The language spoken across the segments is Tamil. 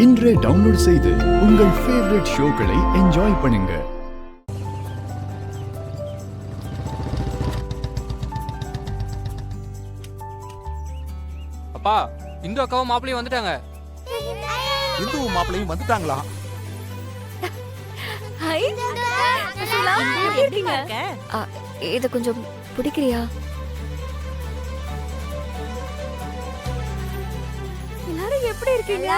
இன்றே டவுன்லோட் செய்து உங்கள் ஃபேவரட் ஷோக்களை என்ஜாய் பண்ணுங்க. அப்பா, இந்து அக்காவும் மாப்பிளையும் வந்துட்டாங்க. இந்துவும் மாப்பிளையும் வந்துட்டாங்களா? இத கொஞ்சம் பிடிக்கிறியா? எல்லாரும் எப்படி இருக்கீங்க?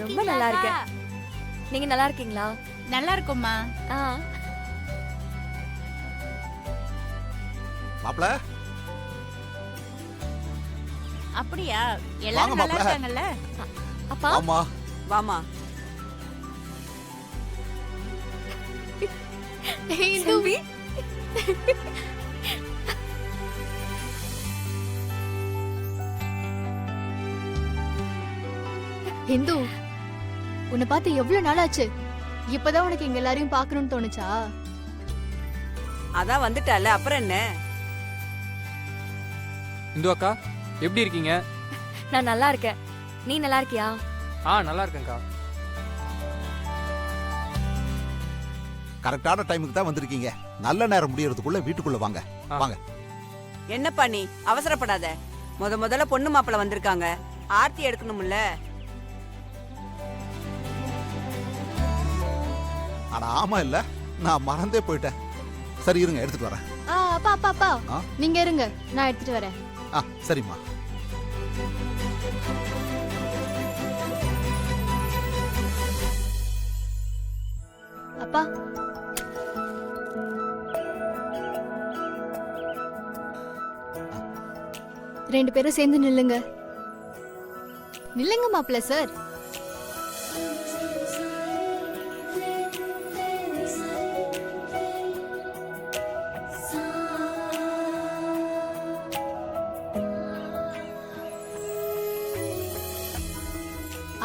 ரொம்ப நல்லா இருக்கேன். நீங்க நல்லா இருக்கீங்களா? நல்லா இருக்கும்மா. மாப்பிள அப்படியா? எல்லாரும் நல்லா இருக்காங்கல்ல? அப்பா ஆமா வாமா. இந்துவி இந்து, உன்னை பார்த்து எவ்வளவு நாள் ஆச்சு. இப்பதான் உனக்கு எங்க எல்லாரையும் பாக்கணும்னு தோணுச்சா? அதான் வந்துட்டால, அப்புறம் என்ன? இந்து அக்கா, எப்படி இருக்கீங்க? நான் நல்லா இருக்கேன். நீ நல்லா இருக்கியா? நல்லா இருக்கேன்க்கா. கரெக்டான டைமுக்கு தான் வந்திருக்கீங்க. நல்ல நேரம் முடியறதுக்குள்ள வீட்டுக்குள்ள வாங்க. வாங்க. என்னப்பா நீ அவசரப்படாத. முதல்ல பொண்ணு மாப்பிள வந்திருக்காங்க, ஆர்த்தி எடுக்கணும்ல. ஆனா ஆமா இல்ல, நான் மறந்தே போயிட்டேன். சரி இருங்க, எடுத்துட்டு வரேன். அப்பா அப்பா அப்பா, நீங்க இருங்க, நான் எடுத்துட்டு வரேன். சரிம்மா. அப்பா, ரெண்டு பேரும் சேர்ந்து நில்லுங்க. நில்லுங்க மாப்பிள்ள சார்.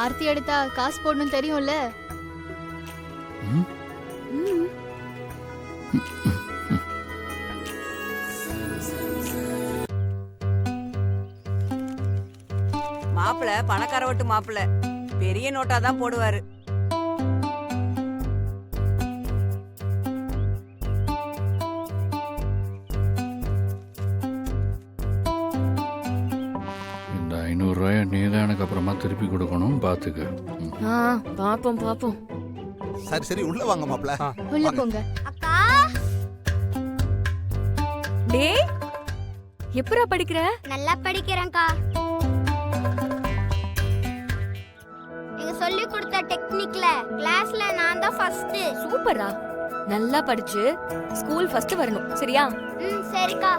ஆர்த்தி எடுத்தா காசு போடணும் தெரியும்ல? மாப்பிள பணக்கார வட்டு மாப்பிள, பெரிய நோட்டா தான் போடுவாரு. இந்த 500 ரூபாய நீதான் எனக்கு அப்புறமா திருப்பி கொடுக்கணும், பாத்துக்க. பாப்போம் பாப்போம். சரி சரி, உள்ள வாங்க மாப்பிள. உள்ள போங்க. அக்கா, டேய், எப்பரா படிக்கிற? நல்லா படிக்கிறேன்க்கா. நீங்க சொல்லி கொடுத்த டெக்னிக்ல கிளாஸ்ல நான் தான் ஃபர்ஸ்ட். சூப்பரா. நல்லா படிச்சு ஸ்கூல் ஃபர்ஸ்ட் வரணும், சரியா? சரிக்கா.